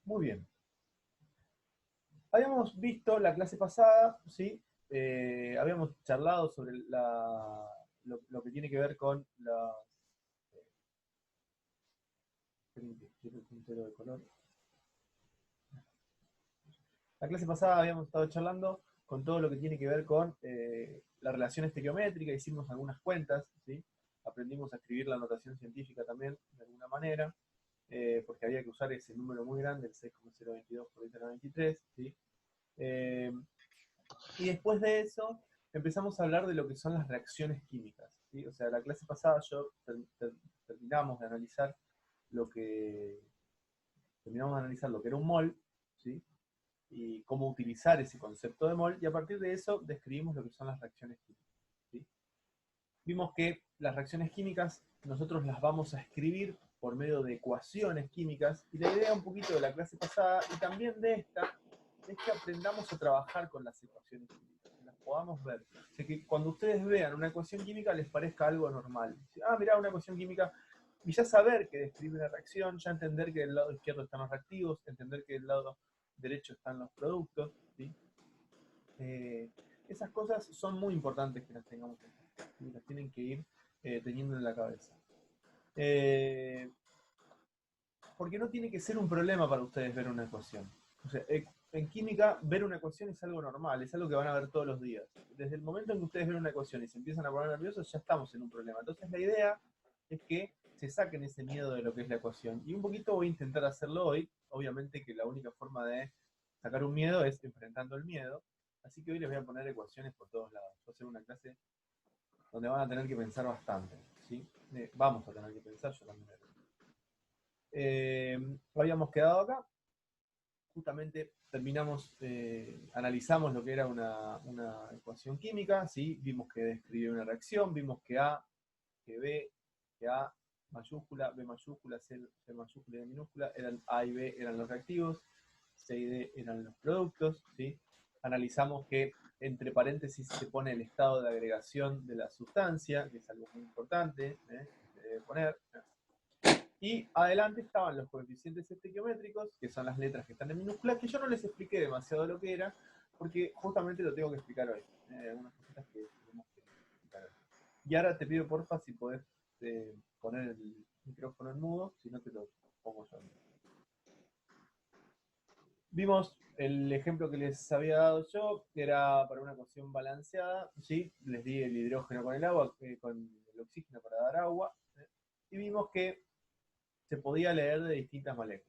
Muy bien. Habíamos visto la clase pasada, ¿sí? Habíamos charlado sobre lo que tiene que ver con las... quiero el puntero de color. La clase pasada habíamos estado charlando con todo lo que tiene que ver con la relación estequiométrica, hicimos algunas cuentas, ¿sí? Aprendimos a escribir la notación científica también, de alguna manera, porque había que usar ese número muy grande, el 6,022 por 10 a la 23, ¿sí? Eh, y después de eso empezamos a hablar de lo que son las reacciones químicas, ¿sí? O sea, la clase pasada terminamos de analizar lo que era un mol, ¿sí? Y cómo utilizar ese concepto de mol, y a partir de eso describimos lo que son las reacciones químicas, ¿sí? Vimos que las reacciones químicas nosotros las vamos a escribir por medio de ecuaciones químicas, y la idea un poquito de la clase pasada y también de esta es que aprendamos a trabajar con las ecuaciones químicas, que las podamos ver. O sea, que cuando ustedes vean una ecuación química les parezca algo normal. Mirá, una ecuación química, y ya saber que describe una reacción, ya entender que del lado izquierdo están los reactivos, entender que del lado derecho están los productos, ¿sí? Esas cosas son muy importantes que las tengamos en cuenta, ¿sí? Las tienen que ir teniendo en la cabeza. Porque no tiene que ser un problema para ustedes ver una ecuación. O sea, en química, ver una ecuación es algo normal, es algo que van a ver todos los días. Desde el momento en que ustedes ven una ecuación y se empiezan a poner nerviosos, ya estamos en un problema. Entonces la idea es que se saquen ese miedo de lo que es la ecuación. Y un poquito voy a intentar hacerlo hoy. Obviamente que la única forma de sacar un miedo es enfrentando el miedo. Así que hoy les voy a poner ecuaciones por todos lados. Voy a hacer una clase donde van a tener que pensar bastante, ¿sí? Vamos a tener que pensar, yo también. Habíamos quedado acá, justamente terminamos, analizamos lo que era una ecuación química, ¿sí? Vimos que describía una reacción, vimos que A, que B, que A mayúscula, B mayúscula, C mayúscula y D minúscula, eran A y B eran los reactivos, C y D eran los productos, ¿sí? Analizamos que entre paréntesis se pone el estado de agregación de la sustancia, que es algo muy importante, que se debe poner. Y adelante estaban los coeficientes estequiométricos, que son las letras que están en minúsculas, que yo no les expliqué demasiado lo que era, porque justamente lo tengo que explicar hoy. Algunas cositas que tenemos que explicar hoy. Y ahora te pido porfa si podés poner el micrófono en mudo, si no te lo pongo yo. Vimos el ejemplo que les había dado yo, que era para una ecuación balanceada, ¿sí? Les di el hidrógeno con el agua, con el oxígeno para dar agua, y vimos que se podía leer de distintas maneras.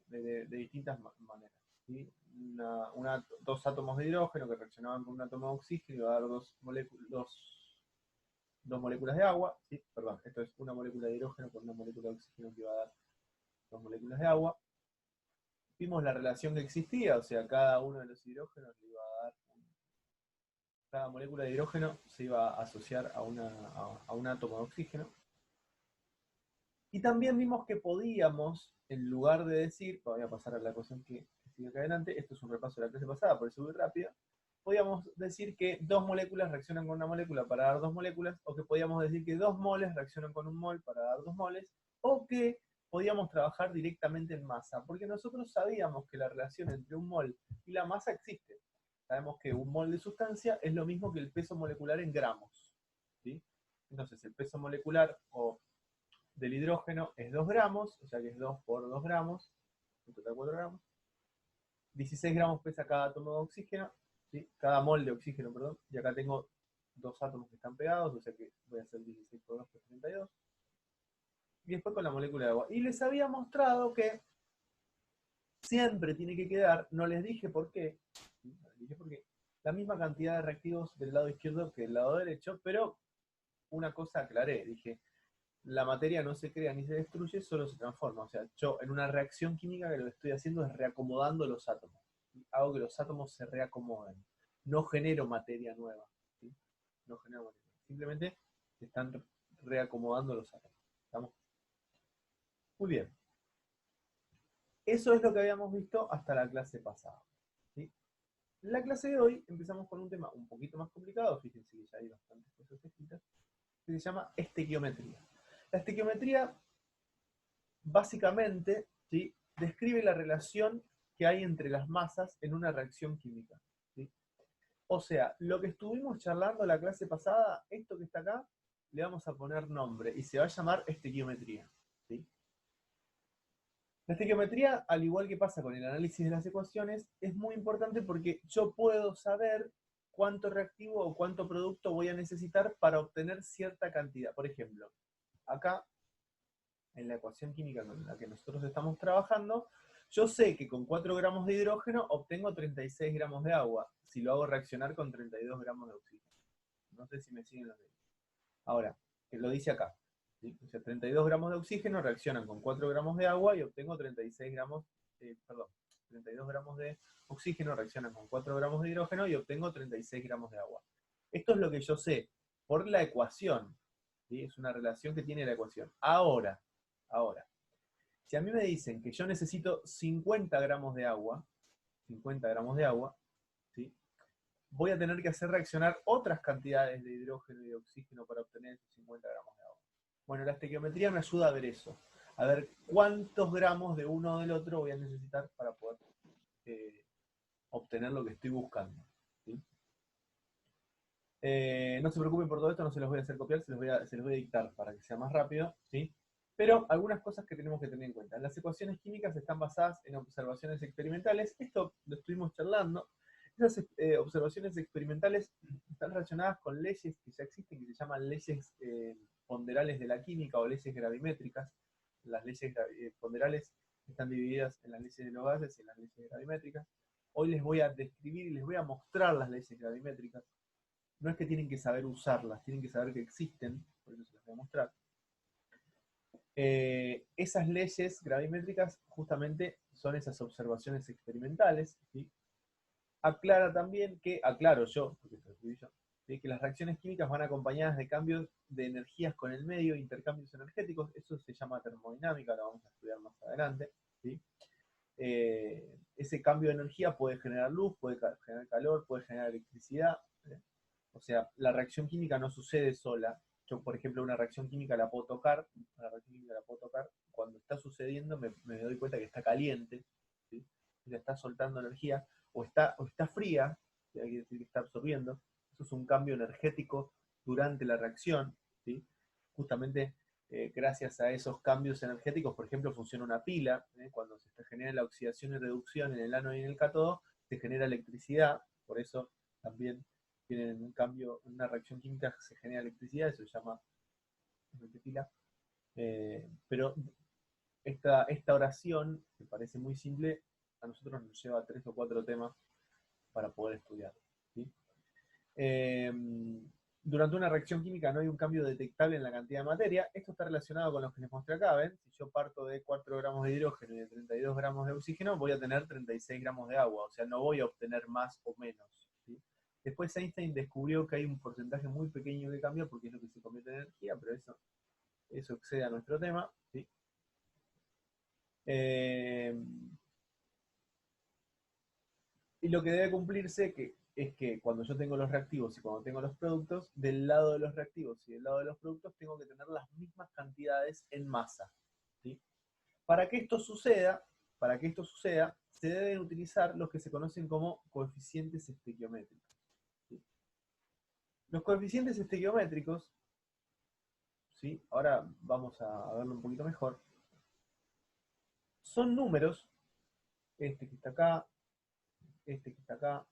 ¿Sí? Dos átomos de hidrógeno que reaccionaban con un átomo de oxígeno iba a dar dos moléculas de agua. ¿Sí? Perdón, esto es una molécula de hidrógeno con una molécula de oxígeno que iba a dar dos moléculas de agua. Vimos la relación que existía, o sea, cada uno de los hidrógenos le iba a dar cada molécula de hidrógeno se iba a asociar a un átomo de oxígeno. Y también vimos que podíamos, en lugar de decir, voy a pasar a la ecuación que sigue acá adelante, esto es un repaso de la clase pasada, por eso voy rápido, podíamos decir que dos moléculas reaccionan con una molécula para dar dos moléculas, o que podíamos decir que dos moles reaccionan con un mol para dar dos moles, o que podíamos trabajar directamente en masa, porque nosotros sabíamos que la relación entre un mol y la masa existe. Sabemos que un mol de sustancia es lo mismo que el peso molecular en gramos, ¿sí? Entonces el peso molecular o del hidrógeno es 2 gramos, o sea que es 2 por 2 gramos, en total 4 gramos. 16 gramos pesa cada átomo de oxígeno, ¿sí? Cada mol de oxígeno, perdón, y acá tengo dos átomos que están pegados, o sea que voy a hacer 16 por 2 por 32. Y después con la molécula de agua. Y les había mostrado que siempre tiene que quedar, no les dije por qué, ¿sí? No les dije por qué, la misma cantidad de reactivos del lado izquierdo que del lado derecho, pero una cosa aclaré, dije, la materia no se crea ni se destruye, solo se transforma. O sea, yo en una reacción química que lo que estoy haciendo es reacomodando los átomos. ¿Sí? Hago que los átomos se reacomoden. No genero materia nueva. ¿Sí? No genero materia. Simplemente se están reacomodando los átomos. ¿Estamos? Muy bien. Eso es lo que habíamos visto hasta la clase pasada. ¿Sí? En la clase de hoy empezamos con un tema un poquito más complicado. Fíjense que ya hay bastantes cosas escritas. Que se llama estequiometría. La estequiometría básicamente, ¿sí?, describe la relación que hay entre las masas en una reacción química. ¿Sí? O sea, lo que estuvimos charlando la clase pasada, esto que está acá, le vamos a poner nombre y se va a llamar estequiometría. ¿Sí? La estequiometría, al igual que pasa con el análisis de las ecuaciones, es muy importante porque yo puedo saber cuánto reactivo o cuánto producto voy a necesitar para obtener cierta cantidad. Por ejemplo, acá, en la ecuación química con la que nosotros estamos trabajando, yo sé que con 4 gramos de hidrógeno obtengo 36 gramos de agua, si lo hago reaccionar con 32 gramos de oxígeno. No sé si me siguen los dedos. Ahora, lo dice acá. ¿Sí? O sea, 32 gramos de oxígeno reaccionan con 4 gramos de agua y obtengo 36 gramos, 32 gramos de oxígeno reaccionan con 4 gramos de hidrógeno y obtengo 36 gramos de agua. Esto es lo que yo sé por la ecuación. ¿Sí? Es una relación que tiene la ecuación. Ahora, si a mí me dicen que yo necesito 50 gramos de agua, 50 gramos de agua, ¿sí? Voy a tener que hacer reaccionar otras cantidades de hidrógeno y de oxígeno para obtener esos 50 gramos de agua. Bueno, la estequiometría me ayuda a ver eso, a ver cuántos gramos de uno o del otro voy a necesitar para poder obtener lo que estoy buscando. ¿Sí? No se preocupen por todo esto, no se los voy a hacer copiar, se los voy a dictar para que sea más rápido. ¿Sí? Pero algunas cosas que tenemos que tener en cuenta. Las ecuaciones químicas están basadas en observaciones experimentales. Esto lo estuvimos charlando. Esas observaciones experimentales están relacionadas con leyes que ya existen, que se llaman leyes ponderales de la química o leyes gravimétricas. Las leyes ponderales están divididas en las leyes de los gases y en las leyes gravimétricas. Hoy les voy a describir y les voy a mostrar las leyes gravimétricas. No es que tienen que saber usarlas, tienen que saber que existen, por eso se las voy a mostrar. Esas leyes gravimétricas justamente son esas observaciones experimentales. ¿Sí? Aclara también que, aclaro yo, porque esto lo escribí yo, ¿sí? Que las reacciones químicas van acompañadas de cambios de energías con el medio, intercambios energéticos. Eso se llama termodinámica, lo vamos a estudiar más adelante. ¿Sí? Ese cambio de energía puede generar luz, puede generar calor, puede generar electricidad. ¿Sí? O sea, la reacción química no sucede sola. Yo, por ejemplo, una reacción química la puedo tocar, cuando está sucediendo me doy cuenta que está caliente, ¿sí? Ya está soltando energía, o está fría, ¿sí? Quiere decir que está absorbiendo. Eso es un cambio energético durante la reacción, ¿sí? Justamente gracias a esos cambios energéticos, por ejemplo, funciona una pila, cuando se genera la oxidación y reducción en el ánodo y en el cátodo, se genera electricidad, por eso también tienen un cambio, en una reacción química se genera electricidad, eso se llama pila. Pero esta oración, que parece muy simple, a nosotros nos lleva a 3 o 4 temas para poder estudiar. ¿Sí? Durante una reacción química no hay un cambio detectable en la cantidad de materia. Esto está relacionado con lo que les mostré acá, ¿ven? Si yo parto de 4 gramos de hidrógeno y de 32 gramos de oxígeno, voy a tener 36 gramos de agua, o sea, no voy a obtener más o menos. ¿Sí? Después Einstein descubrió que hay un porcentaje muy pequeño que cambia porque es lo que se convierte en energía, pero eso excede a nuestro tema. ¿Sí? Y lo que debe cumplirse es que cuando yo tengo los reactivos y cuando tengo los productos, del lado de los reactivos y del lado de los productos tengo que tener las mismas cantidades en masa. ¿Sí? Para que esto suceda, se deben utilizar los que se conocen como coeficientes estequiométricos. ¿Sí? Los coeficientes estequiométricos, ¿sí? Ahora vamos a verlo un poquito mejor, son números, este que está acá, este que está acá,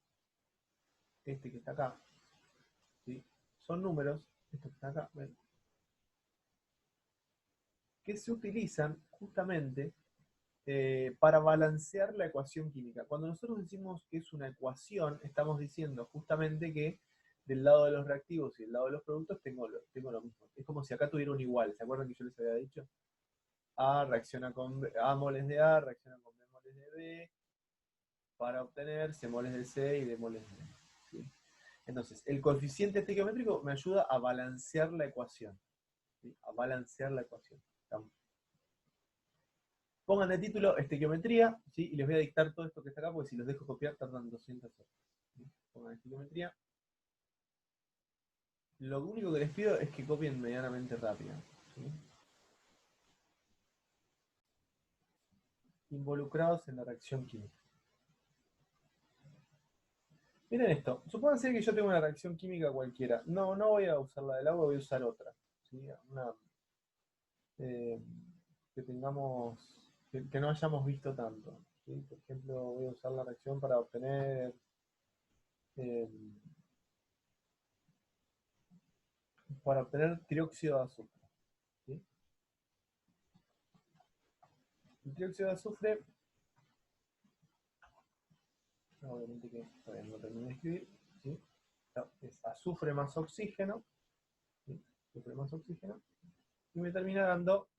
este que está acá, ¿sí? Son números, estos que están acá, ¿ven? Que se utilizan justamente para balancear la ecuación química. Cuando nosotros decimos que es una ecuación, estamos diciendo justamente que del lado de los reactivos y del lado de los productos tengo lo mismo. Es como si acá tuviera un igual. ¿Se acuerdan que yo les había dicho? A reacciona con A moles de A, reacciona con B moles de B, para obtener C moles de C y D moles de D. ¿Sí? Entonces, el coeficiente estequiométrico me ayuda a balancear la ecuación. ¿Sí? A balancear la ecuación. Pongan de título estequiometría, ¿sí? Y les voy a dictar todo esto que está acá, porque si los dejo copiar tardan 200 horas. ¿Sí? Pongan estequiometría. Lo único que les pido es que copien medianamente rápido. ¿Sí? Involucrados en la reacción química. Miren esto, supónganse que yo tengo una reacción química cualquiera. No voy a usar la del agua, voy a usar otra. ¿Sí? Una, eh, que tengamos, que no hayamos visto tanto. ¿Sí? Por ejemplo, voy a usar la reacción eh, para obtener trióxido de azufre. ¿Sí? El trióxido de azufre, obviamente que todavía no terminé de escribir, ¿sí? No, es azufre más oxígeno, ¿sí? Azufre más oxígeno, y me termina dando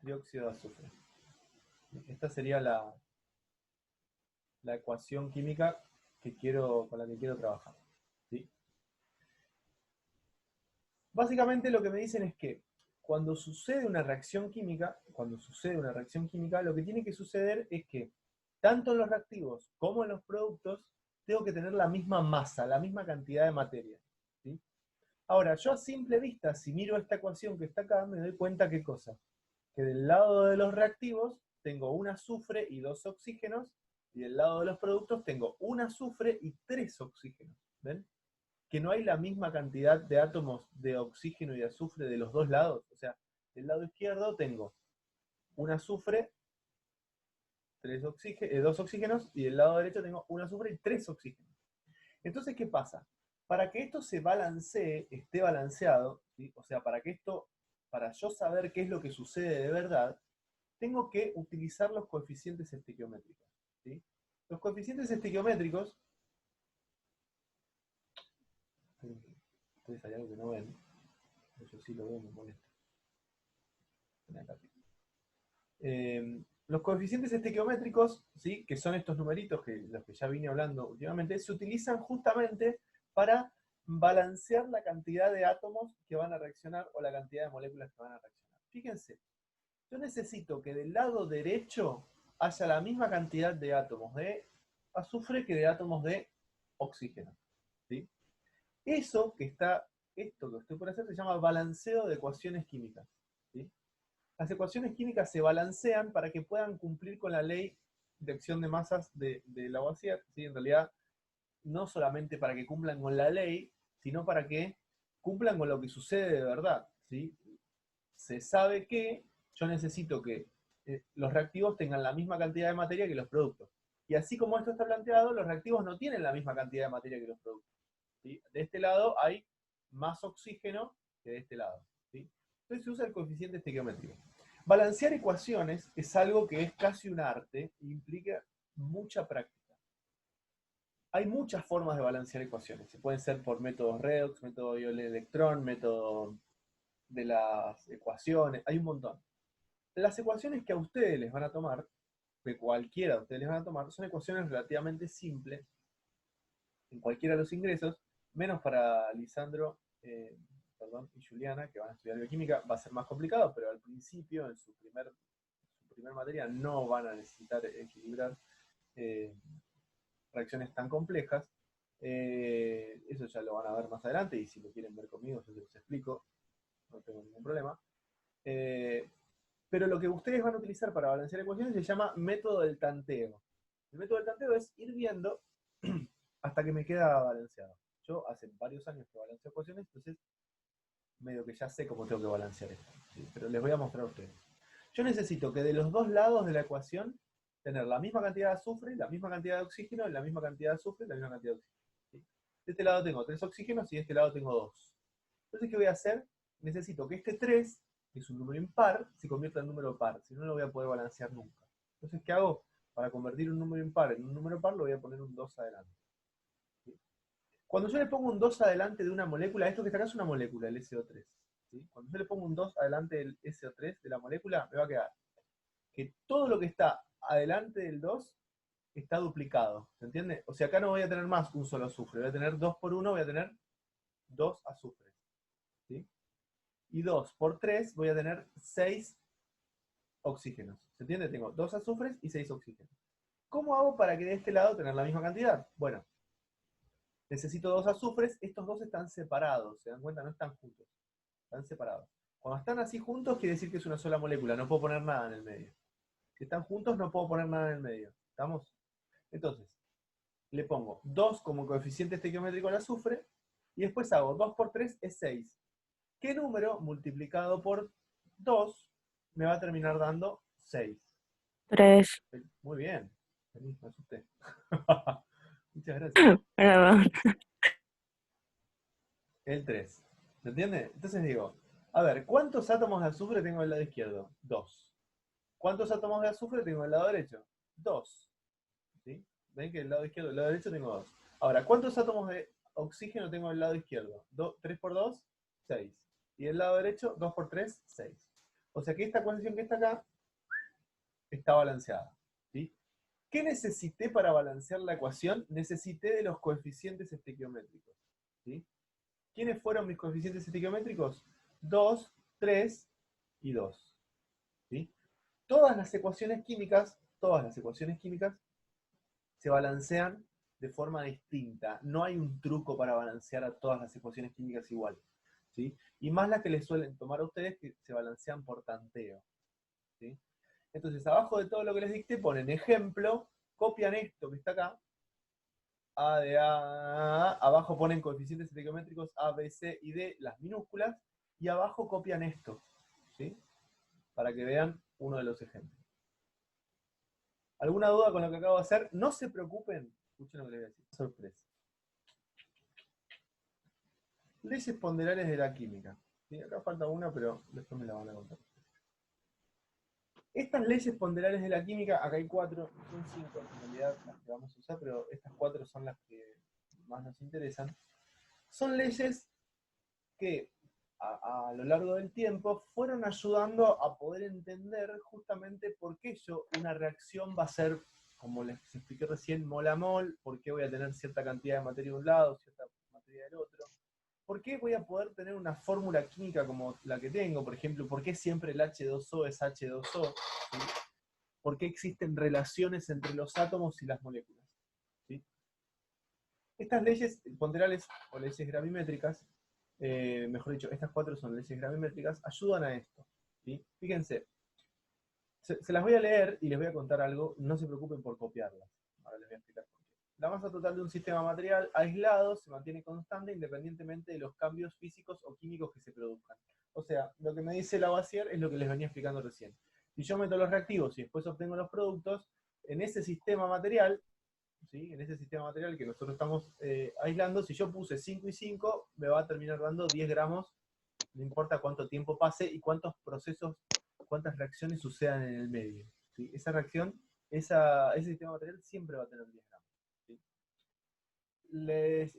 dióxido de azufre. Esta sería la ecuación química con la que quiero trabajar. ¿Sí? Básicamente lo que me dicen es que cuando sucede una reacción química, lo que tiene que suceder es que tanto en los reactivos como en los productos tengo que tener la misma masa, la misma cantidad de materia. ¿Sí? Ahora, yo a simple vista, si miro esta ecuación que está acá, me doy cuenta qué cosa. Que del lado de los reactivos tengo un azufre y dos oxígenos, y del lado de los productos tengo un azufre y tres oxígenos. ¿Ven? Que no hay la misma cantidad de átomos de oxígeno y de azufre de los dos lados. O sea, del lado izquierdo tengo un azufre, dos oxígenos, y del lado derecho tengo un azufre y tres oxígenos. Entonces, ¿qué pasa? Para que esto se balancee, esté balanceado, ¿sí? O sea, para yo saber qué es lo que sucede de verdad, tengo que utilizar los coeficientes estequiométricos. ¿Sí? Los coeficientes estequiométricos, ustedes hay algo que no ven, yo sí lo veo, me molesta. Los coeficientes estequiométricos, ¿sí? Que son estos numeritos los que ya vine hablando últimamente, se utilizan justamente para balancear la cantidad de átomos que van a reaccionar o la cantidad de moléculas que van a reaccionar. Fíjense, yo necesito que del lado derecho haya la misma cantidad de átomos de azufre que de átomos de oxígeno. ¿Sí? Esto que estoy por hacer se llama balanceo de ecuaciones químicas. ¿Sí? Las ecuaciones químicas se balancean para que puedan cumplir con la ley de acción de masas de Lavoisier, ¿sí? En realidad, no solamente para que cumplan con la ley, sino para que cumplan con lo que sucede de verdad. ¿Sí? Se sabe que yo necesito que los reactivos tengan la misma cantidad de materia que los productos. Y así como esto está planteado, los reactivos no tienen la misma cantidad de materia que los productos. ¿Sí? De este lado hay más oxígeno que de este lado. ¿Sí? Entonces se usa el coeficiente estequiométrico. Balancear ecuaciones es algo que es casi un arte e implica mucha práctica. Hay muchas formas de balancear ecuaciones. Se pueden ser por métodos redox, método Euler-Electrón, método de las ecuaciones. Hay un montón. Las ecuaciones que a ustedes les van a tomar, que cualquiera de ustedes les van a tomar, son ecuaciones relativamente simples en cualquiera de los ingresos, menos para Lisandro y Juliana, que van a estudiar bioquímica, va a ser más complicado, pero al principio, en su primer materia, no van a necesitar equilibrar eh, reacciones tan complejas. Eso ya lo van a ver más adelante, y si lo quieren ver conmigo, yo se los explico, no tengo ningún problema. Eh, pero lo que ustedes van a utilizar para balancear ecuaciones se llama método del tanteo. El método del tanteo es ir viendo hasta que me queda balanceado. Yo hace varios años que balanceo ecuaciones, entonces medio que ya sé cómo tengo que balancear esto. ¿Sí? Pero les voy a mostrar a ustedes. Yo necesito que de los dos lados de la ecuación tener la misma cantidad de azufre, la misma cantidad de oxígeno, la misma cantidad de azufre, la misma cantidad de oxígeno. ¿Sí? De este lado tengo 3 oxígenos y de este lado tengo 2. Entonces, ¿qué voy a hacer? Necesito que este 3, que es un número impar, se convierta en número par, si no, no lo voy a poder balancear nunca. Entonces, ¿qué hago? Para convertir un número impar en un número par, lo voy a poner un 2 adelante. ¿Sí? Cuando yo le pongo un 2 adelante de una molécula, esto que está acá es una molécula, el SO3. ¿Sí? Cuando yo le pongo un 2 adelante del SO3 de la molécula, me va a quedar que todo lo que está adelante del 2 está duplicado. ¿Se entiende? O sea, acá no voy a tener más un solo azufre, voy a tener 2 por 1, voy a tener 2 azufres. ¿Sí? Y 2 por 3 voy a tener 6 oxígenos. ¿Se entiende? Tengo 2 azufres y 6 oxígenos. ¿Cómo hago para que de este lado tener la misma cantidad? Bueno, necesito 2 azufres, estos dos están separados, ¿se dan cuenta? No están juntos, están separados. Cuando están así juntos quiere decir que es una sola molécula, no puedo poner nada en el medio. Si están juntos no puedo poner nada en el medio. ¿Estamos? Entonces, le pongo 2 como coeficiente estequiométrico al azufre, y después hago 2 por 3 es 6. ¿Qué número multiplicado por 2 me va a terminar dando 6? 3. Muy bien. Vení, me asusté. Muchas gracias. Perdón. El 3. ¿Se entiende? Entonces digo, a ver, ¿cuántos átomos de azufre tengo del lado izquierdo? 2. ¿Cuántos átomos de azufre tengo del lado derecho? 2. ¿Sí? ¿Ven que del lado izquierdo y del lado derecho tengo 2? Ahora, ¿cuántos átomos de oxígeno tengo del lado izquierdo? 3 por 2, 6. Y del lado derecho, 2 por 3, 6. O sea que esta ecuación que está acá está balanceada. ¿Sí? ¿Qué necesité para balancear la ecuación? Necesité de los coeficientes estequiométricos. ¿Sí? ¿Quiénes fueron mis coeficientes estequiométricos? 2, 3 y 2. ¿Sí? Todas las ecuaciones químicas se balancean de forma distinta. No hay un truco para balancear a todas las ecuaciones químicas igual. ¿Sí? Y más las que les suelen tomar a ustedes que se balancean por tanteo. ¿Sí? Entonces, abajo de todo lo que les dicté, ponen ejemplo, copian esto que está acá, A de A, abajo ponen coeficientes estequiométricos A, B, C y D, las minúsculas, y abajo copian esto, ¿sí? Para que vean uno de los ejemplos. ¿Alguna duda con lo que acabo de hacer? No se preocupen, escuchen lo que les voy a decir, sorpresa. Leyes ponderales de la química. ¿Sí? Acá falta una, pero después me la van a contar. Estas leyes ponderales de la química, acá hay 4, son 5 en realidad las que vamos a usar, pero estas 4 son las que más nos interesan. Son leyes que a lo largo del tiempo fueron ayudando a poder entender justamente por qué una reacción va a ser, como les expliqué recién, mol a mol, por qué voy a tener cierta cantidad de materia de un lado, cierta materia del otro, por qué voy a poder tener una fórmula química como la que tengo, por ejemplo, por qué siempre el H2O es H2O, ¿sí? Por qué existen relaciones entre los átomos y las moléculas. ¿Sí? Estas leyes ponderales o leyes gravimétricas, mejor dicho, estas 4 son leyes gravimétricas, ayudan a esto. ¿Sí? Fíjense, se las voy a leer y les voy a contar algo, no se preocupen por copiarlas. Ahora les voy a explicar por qué. La masa total de un sistema material aislado se mantiene constante independientemente de los cambios físicos o químicos que se produzcan. O sea, lo que me dice Lavoisier es lo que les venía explicando recién. Si yo meto los reactivos y después obtengo los productos, en ese sistema material, ¿sí? En ese sistema material que nosotros estamos aislando, si yo puse 5 y 5, me va a terminar dando 10 gramos, no importa cuánto tiempo pase y cuántos procesos, cuántas reacciones sucedan en el medio. ¿Sí? Esa reacción, ese sistema material siempre va a tener 10 gramos. ¿Sí? Ley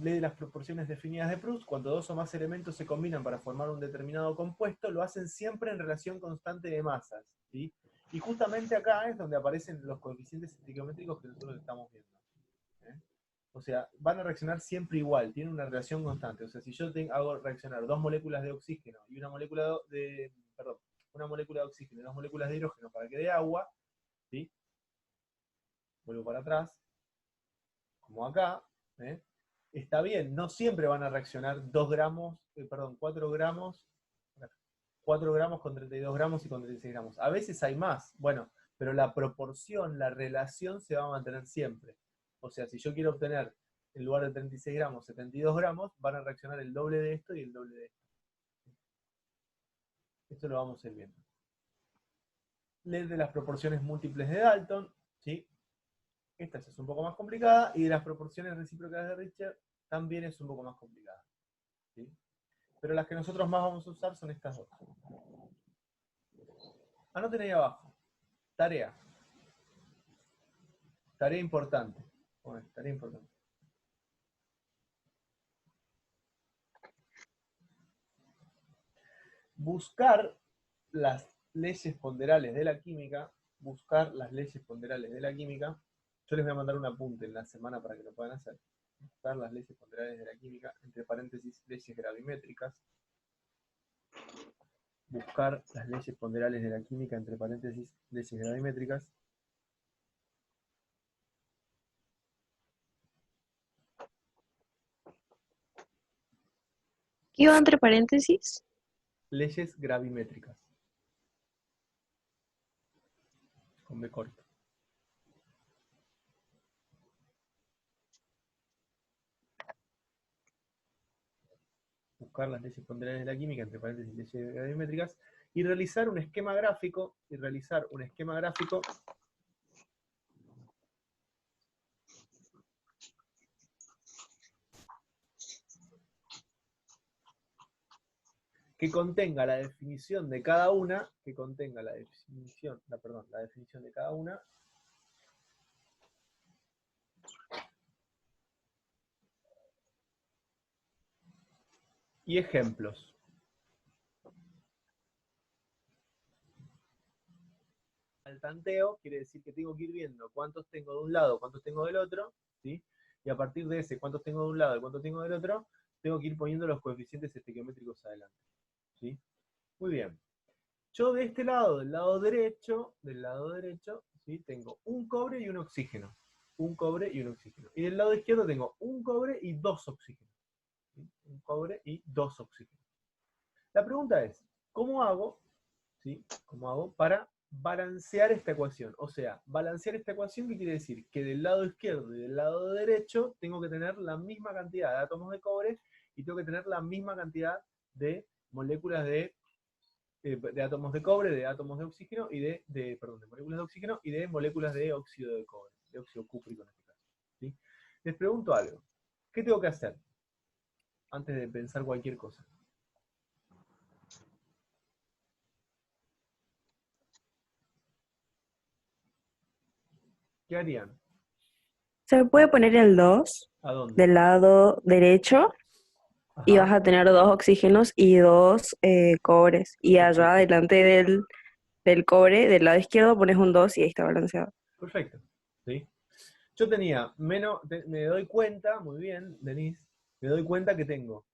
de las proporciones definidas de Proust, cuando dos o más elementos se combinan para formar un determinado compuesto, lo hacen siempre en relación constante de masas. ¿Sí? Y justamente acá es donde aparecen los coeficientes estequiométricos que nosotros estamos viendo. ¿Eh? O sea, van a reaccionar siempre igual, tienen una relación constante. O sea, si yo hago reaccionar dos moléculas de oxígeno y una molécula una molécula de oxígeno y dos moléculas de hidrógeno para que dé agua, ¿sí? Vuelvo para atrás, como acá, ¿eh? Está bien, no siempre van a reaccionar 4 gramos con 32 gramos y con 36 gramos. A veces hay más, bueno, pero la proporción, la relación se va a mantener siempre. O sea, si yo quiero obtener, en lugar de 36 gramos, 72 gramos, van a reaccionar el doble de esto y el doble de esto. Esto lo vamos a ir viendo. Ley de las proporciones múltiples de Dalton, ¿sí? Esta es un poco más complicada, y de las proporciones recíprocas de Richter también es un poco más complicada. ¿Sí? Pero las que nosotros más vamos a usar son estas dos. Anoten ahí abajo. Tarea. Tarea importante. Bueno, tarea importante. Buscar las leyes ponderales de la química. Buscar las leyes ponderales de la química. Yo les voy a mandar un apunte en la semana para que lo puedan hacer. Buscar las leyes ponderales de la química, entre paréntesis, leyes gravimétricas. Buscar las leyes ponderales de la química, entre paréntesis, leyes gravimétricas. ¿Qué iba entre paréntesis? Leyes gravimétricas. Con B corto. buscar las leyes ponderables de la química, entre paréntesis leyes gravimétricas, y realizar un esquema gráfico, que contenga la definición de cada una, la definición de cada una, y ejemplos. Al tanteo quiere decir que tengo que ir viendo cuántos tengo de un lado, cuántos tengo del otro, ¿sí? Y a partir de ese cuántos tengo de un lado y cuántos tengo del otro, tengo que ir poniendo los coeficientes estequiométricos adelante, ¿sí? Muy bien. Yo de este lado, del lado derecho, ¿sí? Tengo un cobre y un oxígeno. Un cobre y un oxígeno. Y del lado izquierdo tengo un cobre y dos oxígenos. ¿Sí? Un cobre y dos oxígenos. La pregunta es, ¿cómo hago, ¿sí? ¿Cómo hago para balancear esta ecuación? O sea, balancear esta ecuación, ¿qué quiere decir? Que del lado izquierdo y del lado derecho tengo que tener la misma cantidad de átomos de cobre y tengo que tener la misma cantidad de moléculas de átomos de cobre, de átomos de oxígeno y de moléculas de oxígeno y de moléculas de óxido de cobre, de óxido cúprico en este caso, ¿sí? Les pregunto algo. ¿Qué tengo que hacer antes de pensar cualquier cosa? ¿Qué harían? Se puede poner el 2 ¿A dónde? del lado derecho y vas Ajá, a tener 2 oxígenos y 2 cobres. Y allá perfecto. delante del cobre, del lado izquierdo, pones un 2 y ahí está balanceado. Perfecto, ¿sí? Yo tenía me doy cuenta, muy bien, Denise, me doy cuenta que tengo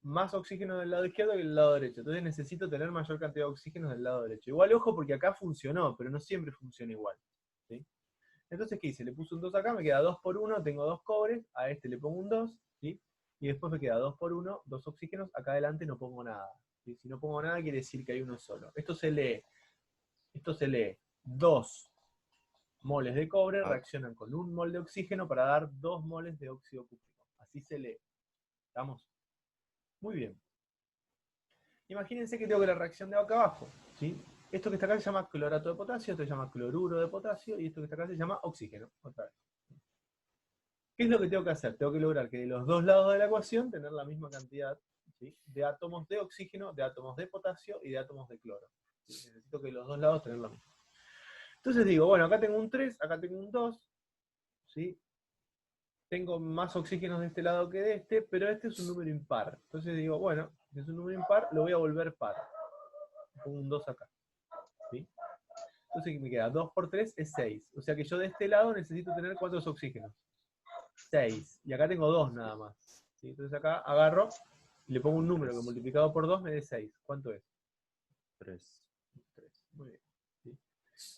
más oxígeno del lado izquierdo que del lado derecho. Entonces necesito tener mayor cantidad de oxígenos del lado derecho. Igual, ojo, porque acá funcionó, pero no siempre funciona igual, ¿sí? Entonces, ¿qué hice? Le puse un 2 acá, me queda 2 por 1, tengo 2 cobres, a este le pongo un 2, ¿sí? Y después me queda 2 por 1, 2 oxígenos, acá adelante no pongo nada, ¿sí? Si no pongo nada quiere decir que hay uno solo. Esto se lee 2 moles de cobre reaccionan con 1 mol de oxígeno para dar 2 moles de óxido cúprico. Así se lee. ¿Estamos? Muy bien. Imagínense que tengo que la reacción de acá abajo, ¿sí? Esto que está acá se llama clorato de potasio, esto se llama cloruro de potasio, y esto que está acá se llama oxígeno, otra vez. ¿Qué es lo que tengo que hacer? Tengo que lograr que de los dos lados de la ecuación tener la misma cantidad, ¿sí? De átomos de oxígeno, de átomos de potasio y de átomos de cloro, ¿sí? Necesito que de los dos lados tener lo mismo. Entonces digo, bueno, acá tengo un 3, acá tengo un 2, ¿sí? Tengo más oxígenos de este lado que de este, pero este es un número impar. Entonces digo, bueno, si es un número impar, lo voy a volver par. Pongo un 2 acá, ¿sí? Entonces me queda 2 por 3 es 6. O sea que yo de este lado necesito tener ¿cuántos oxígenos? 6. Y acá tengo 2 nada más, ¿sí? Entonces acá agarro y le pongo un número que multiplicado por 2 me dé 6. ¿Cuánto es? 3. Muy bien, ¿sí?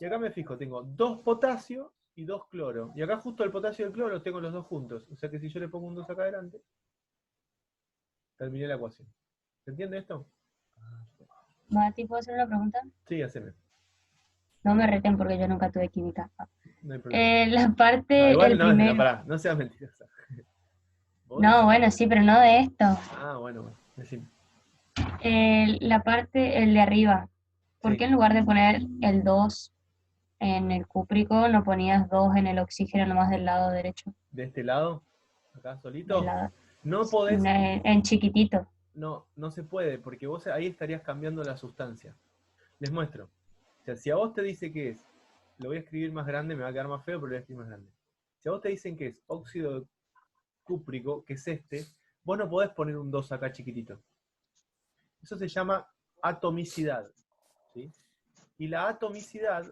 Y acá me fijo, tengo 2 potasio y 2 cloro. Y acá justo el potasio y el cloro los tengo los dos juntos. O sea que si yo le pongo un 2 acá adelante, terminé la ecuación. ¿Se entiende esto? Mati, ¿puedo hacer una pregunta? Sí, haceme. No me reten porque yo nunca tuve química. No hay problema. La No, parte, igual el no, primero. pará, no seas mentirosa. ¿Vos? No, bueno, sí, pero no de esto. Ah, bueno, decime. La parte, el de arriba. ¿Por Sí. qué en lugar de poner el 2 en el cúprico, no ponías 2 en el oxígeno nomás del lado derecho? De este lado, acá Del solito, lado, no podés, en chiquitito. no se puede, porque vos ahí estarías cambiando la sustancia. Les muestro. O sea, si a vos te dice que es, lo voy a escribir más grande, me va a quedar más feo, pero lo voy a escribir más grande. Si a vos te dicen que es óxido cúprico, que es este, vos no podés poner un 2 acá chiquitito. Eso se llama atomicidad, ¿sí? Y la atomicidad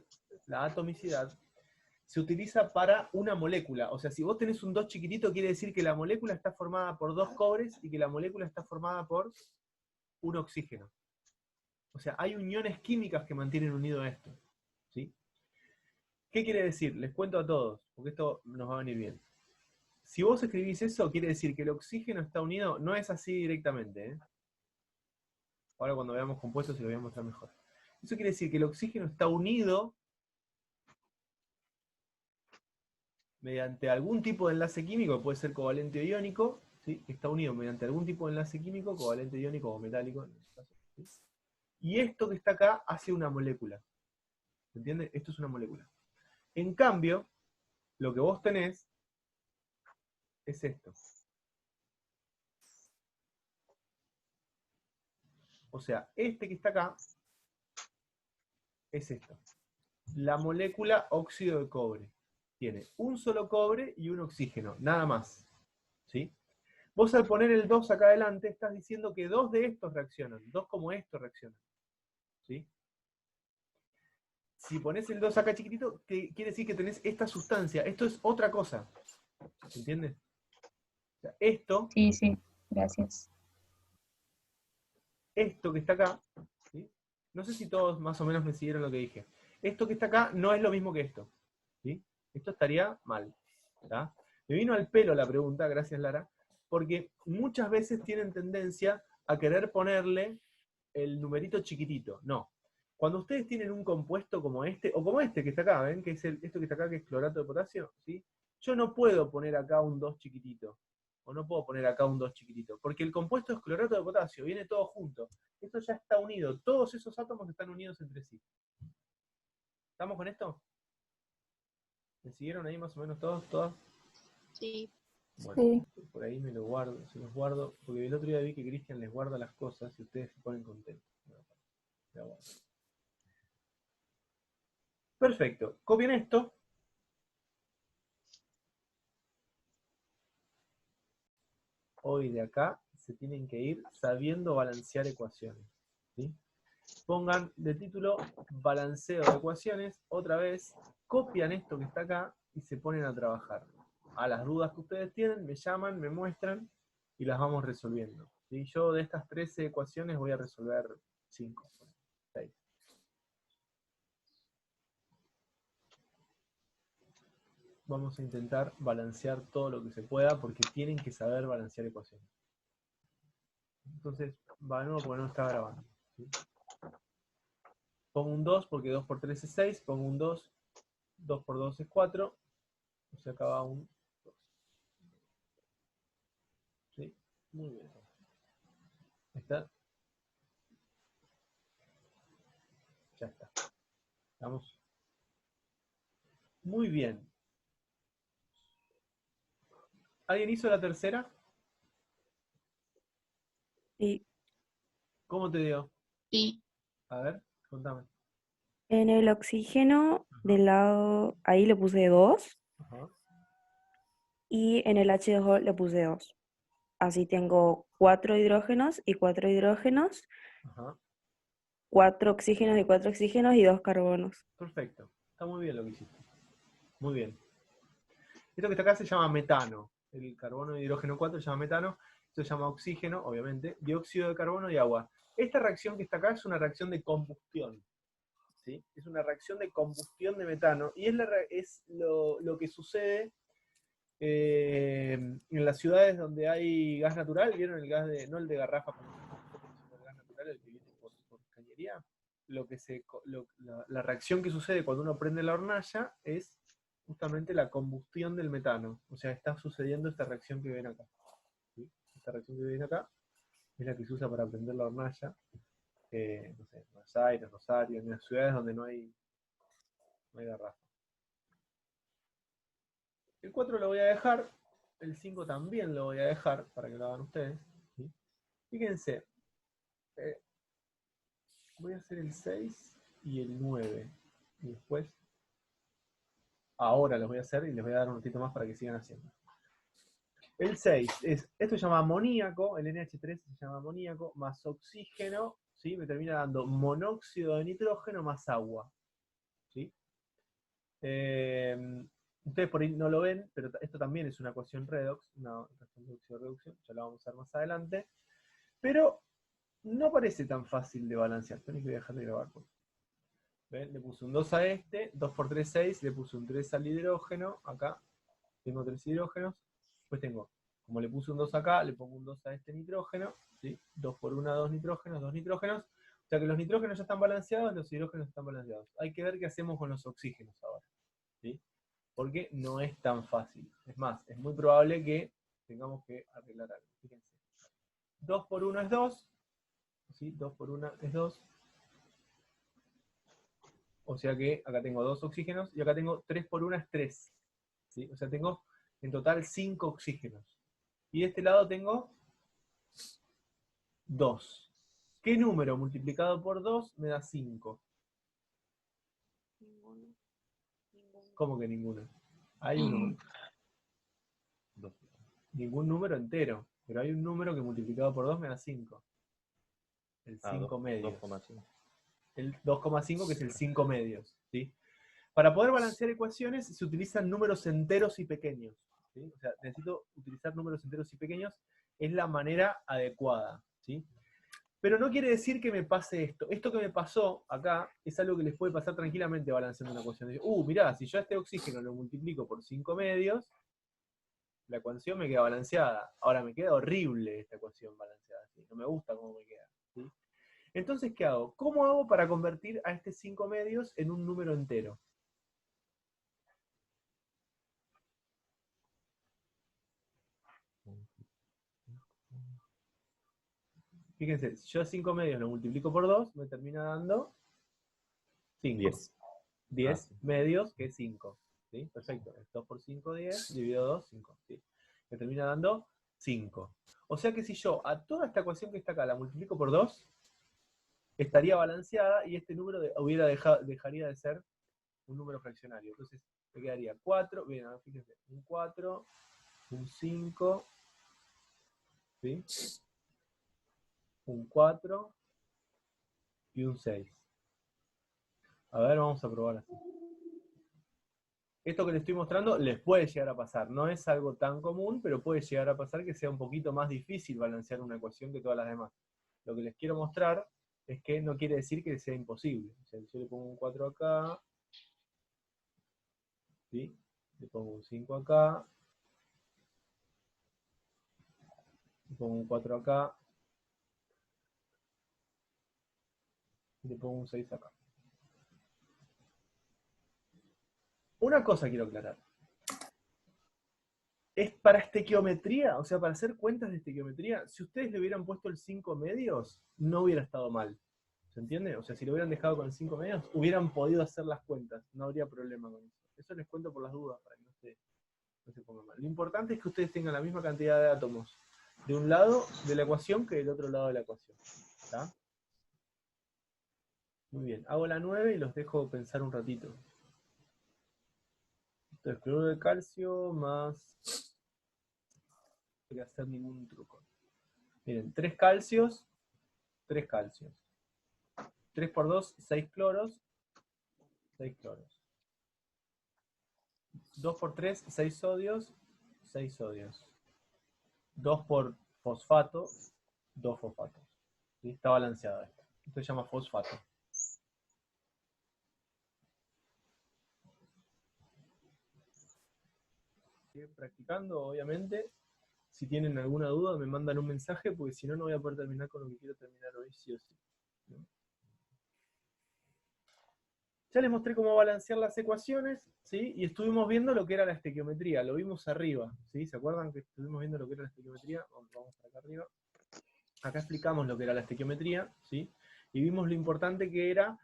se utiliza para una molécula. O sea, si vos tenés un 2 chiquitito, quiere decir que la molécula está formada por 2 cobres y que la molécula está formada por un oxígeno. O sea, hay uniones químicas que mantienen unido esto, ¿sí? ¿Qué quiere decir? Les cuento a todos, porque esto nos va a venir bien. Si vos escribís eso, quiere decir que el oxígeno está unido, no es así directamente, ¿eh? Ahora cuando veamos compuestos se lo voy a mostrar mejor. Eso quiere decir que el oxígeno está unido mediante algún tipo de enlace químico, puede ser covalente o iónico, ¿sí? Que está unido mediante algún tipo de enlace químico, covalente iónico o metálico, en este caso, ¿sí? Y esto que está acá hace una molécula. ¿Se entiende? Esto es una molécula. En cambio, lo que vos tenés es esto. O sea, este que está acá es esto. La molécula óxido de cobre. Tiene un solo cobre y un oxígeno, nada más. ¿Sí? Vos al poner el 2 acá adelante, estás diciendo que dos de estos reaccionan, dos como estos reaccionan. ¿Sí? Si pones el 2 acá chiquitito, quiere decir que tenés esta sustancia. Esto es otra cosa. ¿Se entiende? O sea, esto Sí, gracias. que está acá, ¿sí? No sé si todos más o menos me siguieron lo que dije. Esto que está acá no es lo mismo que esto. ¿Sí? Esto estaría mal. ¿Tá? Me vino al pelo la pregunta, gracias Lara, porque muchas veces tienen tendencia a querer ponerle el numerito chiquitito. No. Cuando ustedes tienen un compuesto como este, o como este que está acá, ¿ven? Que es esto que está acá, que es clorato de potasio, ¿sí? Yo no puedo poner acá un 2 chiquitito. O no puedo poner acá un 2 chiquitito. Porque el compuesto es clorato de potasio, viene todo junto. Esto ya está unido. Todos esos átomos están unidos entre sí. ¿Estamos con esto? ¿Me siguieron ahí más o menos todos? ¿Todas? Sí. Bueno, Sí. por ahí me lo guardo, se los guardo, porque el otro día vi que Cristian les guarda las cosas y ustedes se ponen contentos. Perfecto, copien esto. Hoy de acá se tienen que ir sabiendo balancear ecuaciones. ¿Sí? Pongan de título balanceo de ecuaciones, otra vez, copian esto que está acá y se ponen a trabajar. A las dudas que ustedes tienen, me llaman, me muestran y las vamos resolviendo. ¿Sí? Yo de estas 13 ecuaciones voy a resolver 5, 6. Vamos a intentar balancear todo lo que se pueda porque tienen que saber balancear ecuaciones. Entonces, va de nuevo porque no está grabando. ¿Sí? Pongo un 2 porque 2 por 3 es 6, pongo un 2, 2 por 2 es 4, o sea, acá va un 2. ¿Sí? Muy bien. ¿Está? Ya está. Vamos. Muy bien. ¿Alguien hizo la tercera? Y ¿Cómo te dio? Sí. A ver, contame. en el oxígeno Ajá. del lado, ahí le puse 2 Ajá. y en el H2O le puse 2. Así tengo 4 hidrógenos y 4 hidrógenos, Ajá. 4 oxígenos y 4 oxígenos y 2 carbonos. Perfecto. Está muy bien lo que hiciste. Muy bien. Esto que está acá se llama metano. El carbono de hidrógeno 4 se llama metano. Esto se llama oxígeno, obviamente. Dióxido de carbono y agua. Esta reacción que está acá es una reacción de combustión. ¿Sí? Es una reacción de combustión de metano. Y es lo que sucede en las ciudades donde hay gas natural. ¿Vieron el gas de, no el de garrafa, sino el gas natural, el que viene por cañería? La reacción que sucede cuando uno prende la hornalla es justamente la combustión del metano. O sea, está sucediendo esta reacción que ven acá. ¿Sí? Esta reacción que ven acá es la que se usa para prender la hornalla. No sé, Buenos Aires, Rosario, en las ciudades donde no hay garrafa. El 4 lo voy a dejar, el 5 también lo voy a dejar para que lo hagan ustedes. ¿Sí? Fíjense, voy a hacer el 6 y el 9. Y después, ahora los voy a hacer y les voy a dar un ratito más para que sigan haciendo. El 6 es, esto se llama amoníaco, el NH3 se llama amoníaco, más oxígeno, ¿sí? Me termina dando monóxido de nitrógeno más agua. ¿Sí? Ustedes por ahí no lo ven, pero esto también es una ecuación redox, una ecuación de oxidorreducción, ya la vamos a ver más adelante. Pero no parece tan fácil de balancear. Tenéis que dejar de grabar. ¿Ven? Le puse un 2 a este, 2 por 3, 6, le puse un 3 al hidrógeno, acá tengo 3 hidrógenos, después tengo, como le puse un 2 acá, le pongo un 2 a este nitrógeno, ¿sí? 2 por 1, 2 nitrógenos, o sea que los nitrógenos ya están balanceados, los hidrógenos están balanceados. Hay que ver qué hacemos con los oxígenos ahora, ¿sí? Porque no es tan fácil. Es más, es muy probable que tengamos que arreglar algo. Fíjense. 2 por 1 es 2. ¿Sí? 2 por 1 es 2. O sea que acá tengo 2 oxígenos y acá tengo 3 por 1 es 3. ¿Sí? O sea, tengo en total 5 oxígenos. Y de este lado tengo 2. ¿Qué número multiplicado por 2 me da 5? Ninguno. ¿Cómo que ninguno? Hay un número. Ningún número entero. Pero hay un número que multiplicado por 2 me da 5. El 5 medios. 2,5. El 2,5 que es el 5 medios. ¿Sí? Para poder balancear ecuaciones se utilizan números enteros y pequeños. ¿Sí? O sea, necesito utilizar números enteros y pequeños. Es la manera adecuada. ¿Sí? Pero no quiere decir que me pase esto. Esto que me pasó acá es algo que les puede pasar tranquilamente balanceando una ecuación. Mirá, si yo a este oxígeno lo multiplico por 5 medios, la ecuación me queda balanceada. Ahora me queda horrible esta ecuación balanceada. ¿Sí? No me gusta cómo me queda. ¿Sí? Entonces, ¿qué hago? ¿Cómo hago para convertir a este 5 medios en un número entero? Fíjense, si yo a 5 medios lo multiplico por 2, me termina dando 5. 10. 10 sí. medios, que es 5. ¿Sí? Perfecto. 2 por 5, 10. Dividido 2, 5. ¿Sí? Me termina dando 5. O sea que si yo a toda esta ecuación que está acá la multiplico por 2, estaría balanceada y este número dejaría de ser un número fraccionario. Entonces me quedaría 4, bien, fíjense, un 4, un 5, ¿sí? Un 4 y un 6. A ver, vamos a probar así. Esto que les estoy mostrando les puede llegar a pasar. No es algo tan común, pero puede llegar a pasar que sea un poquito más difícil balancear una ecuación que todas las demás. Lo que les quiero mostrar es que no quiere decir que sea imposible. O sea, yo le pongo un 4 acá, ¿sí? Le pongo un 5 acá, le pongo un 4 acá, y le pongo un 6 acá. Una cosa quiero aclarar. Es para estequiometría, o sea, para hacer cuentas de estequiometría, si ustedes le hubieran puesto el 5 medios, no hubiera estado mal. ¿Se entiende? O sea, si lo hubieran dejado con el 5 medios, hubieran podido hacer las cuentas. No habría problema con eso. Eso les cuento por las dudas, para que no se pongan mal. Lo importante es que ustedes tengan la misma cantidad de átomos de un lado de la ecuación que del otro lado de la ecuación. ¿Está? Muy bien. Hago la 9 y los dejo pensar un ratito. Entonces, cloruro de calcio más... No voy a hacer ningún truco. Miren, 3 calcios, 3 calcios. 3 por 2, 6 cloros, 6 cloros. 2 por 3, 6 sodios, 6 sodios. 2 por fosfato, 2 fosfatos. ¿Sí? Está balanceado esto. Esto se llama fosfato. Sigue practicando, obviamente. Si tienen alguna duda, me mandan un mensaje, porque si no, no voy a poder terminar con lo que quiero terminar hoy, sí o sí. ¿No? Ya les mostré cómo balancear las ecuaciones, ¿sí? Y estuvimos viendo lo que era la estequiometría, lo vimos arriba, ¿sí? ¿Se acuerdan que estuvimos viendo lo que era la estequiometría? Vamos para acá arriba. Acá explicamos lo que era la estequiometría, ¿sí? Y vimos lo importante que era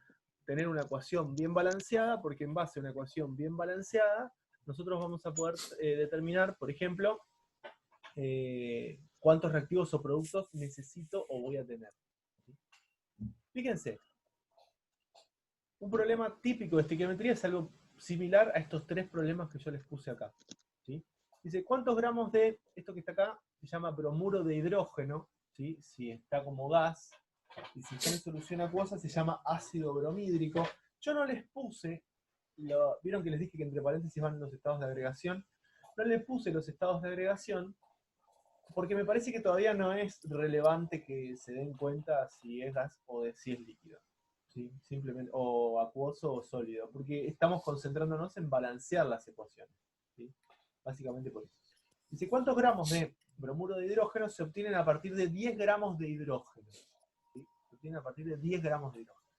tener una ecuación bien balanceada, porque en base a una ecuación bien balanceada, nosotros vamos a poder determinar, por ejemplo, cuántos reactivos o productos necesito o voy a tener. ¿Sí? Fíjense, un problema típico de estequiometría es algo similar a estos 3 problemas que yo les puse acá. ¿Sí? Dice, ¿cuántos gramos de esto que está acá se llama bromuro de hidrógeno? ¿Sí? Si está como gas, y si está en solución acuosa se llama ácido bromhídrico. Yo no les puse, vieron que les dije que entre paréntesis van los estados de agregación, no les puse los estados de agregación porque me parece que todavía no es relevante que se den cuenta si es gas o si es líquido. ¿Sí? Simplemente, o acuoso o sólido, porque estamos concentrándonos en balancear las ecuaciones. ¿Sí? Básicamente por eso. Dice, ¿cuántos gramos de bromuro de hidrógeno se obtienen a partir de 10 gramos de hidrógeno? ¿Sí? Se obtienen a partir de 10 gramos de hidrógeno.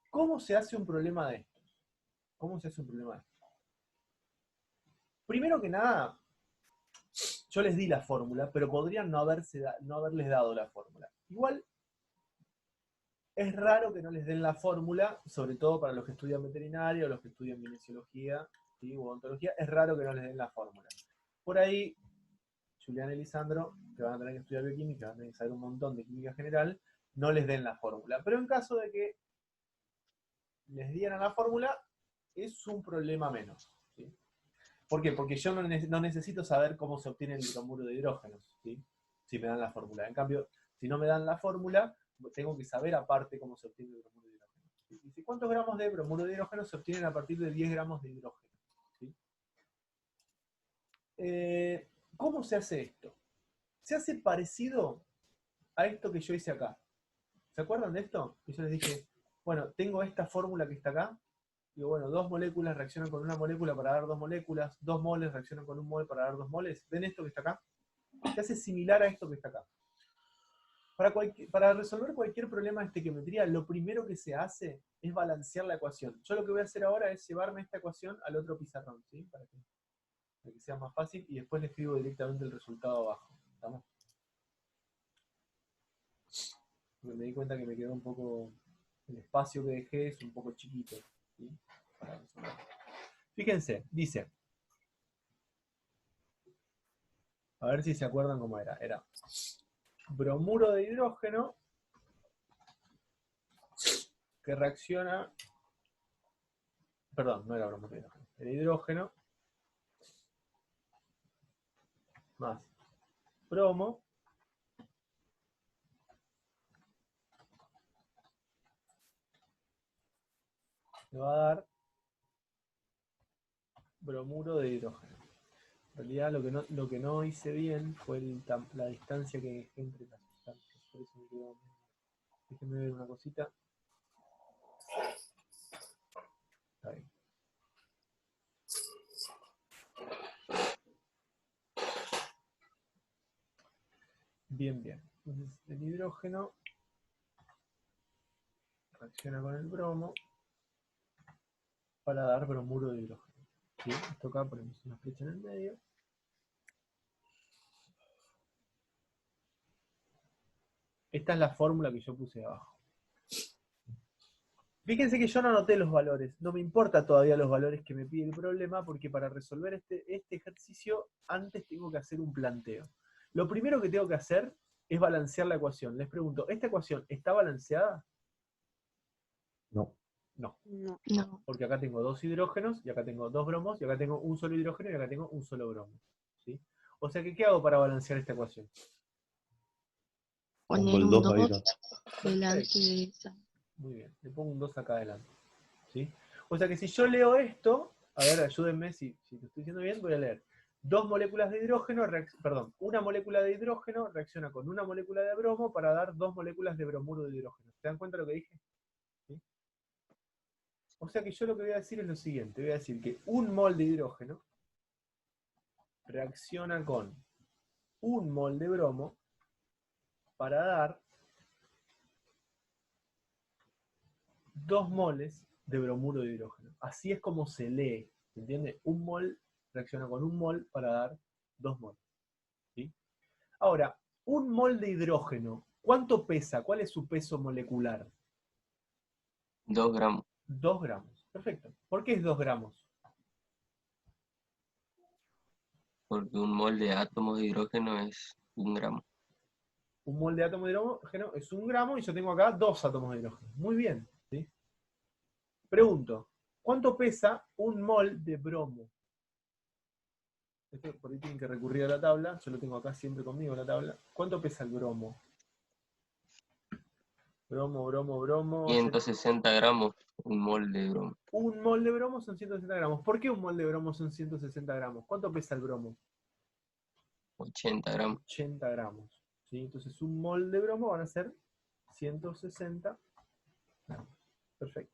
¿Cómo se hace un problema de esto? ¿Cómo se hace un problema de esto? Primero que nada, yo les di la fórmula, pero podrían no haberles dado la fórmula. Igual, es raro que no les den la fórmula, sobre todo para los que estudian veterinaria o los que estudian kinesiología, ¿sí? O odontología, es raro que no les den la fórmula. Por ahí, Julián y Lisandro, que van a tener que estudiar bioquímica, van a tener que saber un montón de química general, no les den la fórmula. Pero en caso de que les dieran la fórmula, es un problema menos. ¿Sí? ¿Por qué? Porque yo no necesito saber cómo se obtiene el bromuro de hidrógenos, ¿sí? Si me dan la fórmula. En cambio, si no me dan la fórmula, tengo que saber aparte cómo se obtiene el bromuro de hidrógeno. ¿Sí? Y cuántos gramos de bromuro de hidrógeno se obtienen a partir de 10 gramos de hidrógeno. ¿Sí? ¿Cómo se hace esto? Se hace parecido a esto que yo hice acá. ¿Se acuerdan de esto? Que yo les dije, bueno, tengo esta fórmula que está acá. Digo, bueno, 2 moléculas reaccionan con una molécula para dar 2 moléculas, 2 moles reaccionan con un mol para dar 2 moles. ¿Ven esto que está acá? Se hace similar a esto que está acá. Para resolver cualquier problema de estequiometría, lo primero que se hace es balancear la ecuación. Yo lo que voy a hacer ahora es llevarme esta ecuación al otro pizarrón, ¿sí? Para que sea más fácil, y después le escribo directamente el resultado abajo. ¿Estamos? Porque me di cuenta que me quedó un poco... El espacio que dejé es un poco chiquito, ¿sí? Para resolver. Fíjense, dice... A ver si se acuerdan cómo era. Era bromuro de hidrógeno que reacciona... Perdón, no era bromuro de hidrógeno. Era hidrógeno más bromo me va a dar bromuro de hidrógeno. En realidad lo que no hice bien fue la distancia que dejé entre las sustancias. Por eso me quedó... Déjenme ver una cosita. Está bien. Bien, bien. Entonces el hidrógeno reacciona con el bromo para dar bromuro de hidrógeno. ¿Sí? Esto acá ponemos una flecha en el medio. Esta es la fórmula que yo puse abajo. Fíjense que yo no anoté los valores. No me importa todavía los valores que me pide el problema, porque para resolver este ejercicio, antes tengo que hacer un planteo. Lo primero que tengo que hacer es balancear la ecuación. Les pregunto, ¿esta ecuación está balanceada? No. No. No. Porque acá tengo 2 hidrógenos, y acá tengo 2 bromos, y acá tengo un solo hidrógeno, y acá tengo un solo bromo. ¿Sí? O sea que, ¿qué hago para balancear esta ecuación? Pongo Poner el un 2 ahí. 2 delante de esa. Muy bien, le pongo un 2 acá adelante. ¿Sí? O sea que si yo leo esto, a ver, ayúdenme si lo estoy diciendo bien, voy a leer. 2 moléculas de hidrógeno, perdón, una molécula de hidrógeno reacciona con una molécula de bromo para dar 2 moléculas de bromuro de hidrógeno. ¿Se dan cuenta de lo que dije? ¿Sí? O sea que yo lo que voy a decir es lo siguiente, voy a decir que un mol de hidrógeno reacciona con un mol de bromo para dar 2 moles de bromuro de hidrógeno. Así es como se lee, ¿se entiende? Un mol reacciona con un mol para dar 2 moles. ¿Sí? Ahora, un mol de hidrógeno, ¿cuánto pesa? ¿Cuál es su peso molecular? 2 gramos. 2 gramos. Perfecto. ¿Por qué es 2 gramos? Porque un mol de átomos de hidrógeno es 1 gramo. Un mol de átomo de hidrógeno es 1 gramo y yo tengo acá 2 átomos de hidrógeno. Muy bien. ¿Sí? Pregunto, ¿cuánto pesa un mol de bromo? Por ahí tienen que recurrir a la tabla. Yo lo tengo acá siempre conmigo, la tabla. ¿Cuánto pesa el bromo? Bromo. 160 gramos, un mol de bromo. Un mol de bromo son 160 gramos. ¿Por qué un mol de bromo son 160 gramos? ¿Cuánto pesa el bromo? 80 gramos. 80 gramos. ¿Sí? Entonces un mol de bromo van a ser 160 gramos. Perfecto.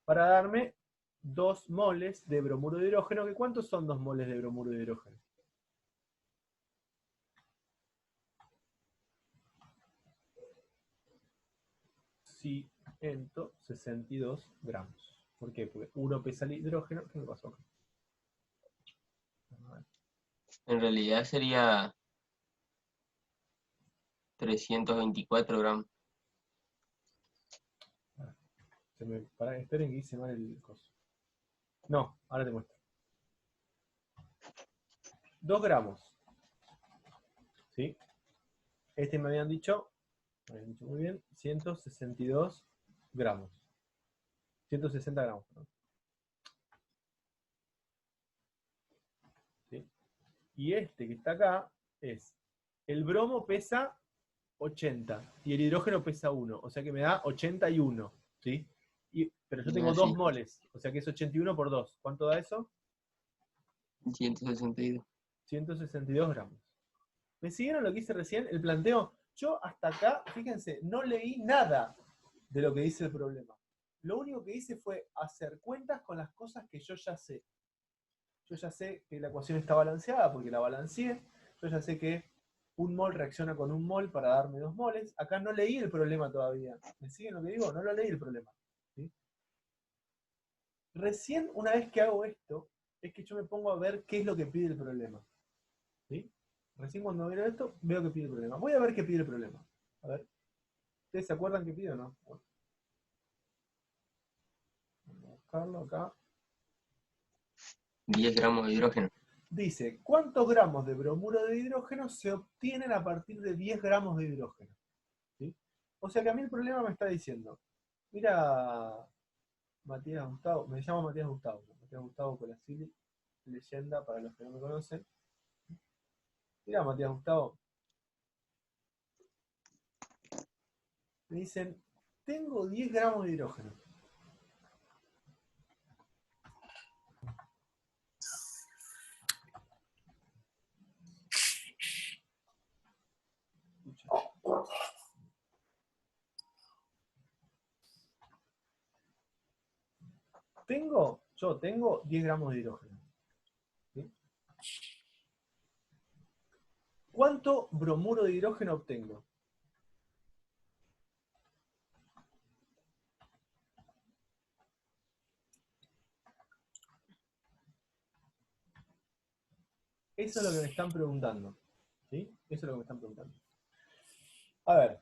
Para darme 2 moles de bromuro de hidrógeno. ¿Que ¿Cuántos son 2 moles de bromuro de hidrógeno? Sí, 162 gramos. ¿Por qué? Porque 1 pesa el hidrógeno. ¿Qué me pasó acá? En realidad sería 324 gramos. Esperen que hice mal el coso. No, ahora te muestro. 2 gramos. ¿Sí? Me habían dicho muy bien, 162 gramos. 160 gramos, perdón. ¿Sí? Y que está acá es, el bromo pesa 80 y el hidrógeno pesa 1, o sea que me da 81, ¿sí? Pero yo tengo 2 Sí, moles, o sea que es 81 por 2. ¿Cuánto da eso? 162. 162 gramos. ¿Me siguieron lo que hice recién? El planteo. Yo hasta acá, fíjense, no leí nada de lo que dice el problema. Lo único que hice fue hacer cuentas con las cosas que yo ya sé. Yo ya sé que la ecuación está balanceada porque la balanceé. Yo ya sé que un mol reacciona con un mol para darme 2 moles. Acá no leí el problema todavía. ¿Me siguen lo que digo? No lo leí el problema. ¿Sí? Recién, una vez que hago esto, es que yo me pongo a ver qué es lo que pide el problema. ¿Sí? Recién cuando veo esto, veo que pide el problema. Voy a ver qué pide el problema. A ver. ¿Ustedes se acuerdan qué pide o no? Bueno, vamos a buscarlo acá. 10 gramos de hidrógeno. Dice, ¿cuántos gramos de bromuro de hidrógeno se obtienen a partir de 10 gramos de hidrógeno? ¿Sí? O sea que a mí el problema me está diciendo, mira, Matías Gustavo, me llamo Matías Gustavo Colasili, leyenda para los que no me conocen. Mira, Matías Gustavo, me dicen, tengo 10 gramos de hidrógeno. Yo tengo 10 gramos de hidrógeno. ¿Sí? ¿Cuánto bromuro de hidrógeno obtengo? Eso es lo que me están preguntando. ¿Sí? Eso es lo que me están preguntando. A ver,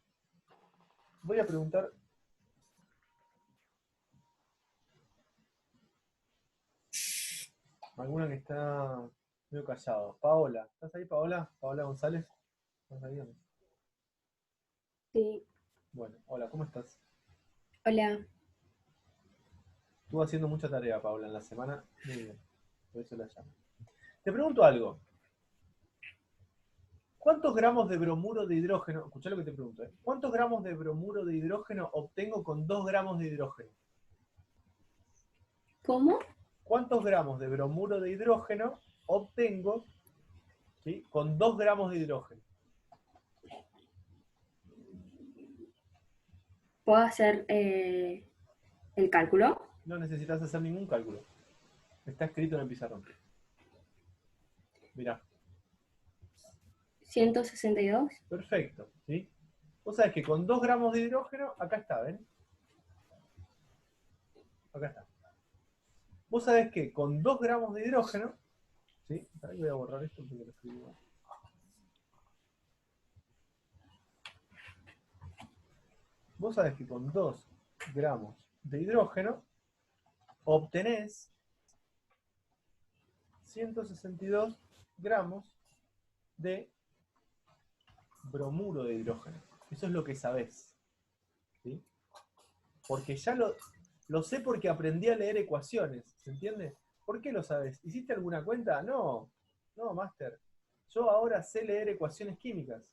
voy a preguntar. Alguna que está medio callado. Paola, ¿estás ahí, Paola? Paola González. ¿Estás ahí o no? Sí, Bueno, hola, ¿cómo estás? hola. Estuve haciendo mucha tarea, Paola, en la semana. Muy bien, por eso la llamo. Te pregunto algo. ¿Cuántos gramos de bromuro de hidrógeno? Escuchá lo que te pregunto, ¿eh? ¿Cuántos gramos de bromuro de hidrógeno obtengo con 2 gramos de hidrógeno? ¿Cómo? ¿Cuántos gramos de bromuro de hidrógeno obtengo, ¿sí?, con 2 gramos de hidrógeno? ¿Puedo hacer el cálculo? No necesitas hacer ningún cálculo. Está escrito en el pizarrón. Mirá. 162. Perfecto, ¿sí? Vos sabés que con 2 gramos de hidrógeno, acá está, ¿ven? Acá está. Vos sabés que con 2 gramos de hidrógeno, ¿sí? Ahí voy a borrar esto porque lo escribí mal. Vos sabés que con 2 gramos de hidrógeno obtenés 162 gramos de bromuro de hidrógeno. Eso es lo que sabés. ¿Sí? Porque ya lo sé porque aprendí a leer ecuaciones. ¿Se entiende? ¿Por qué lo sabés? ¿Hiciste alguna cuenta? No, no, máster. Yo ahora sé leer ecuaciones químicas.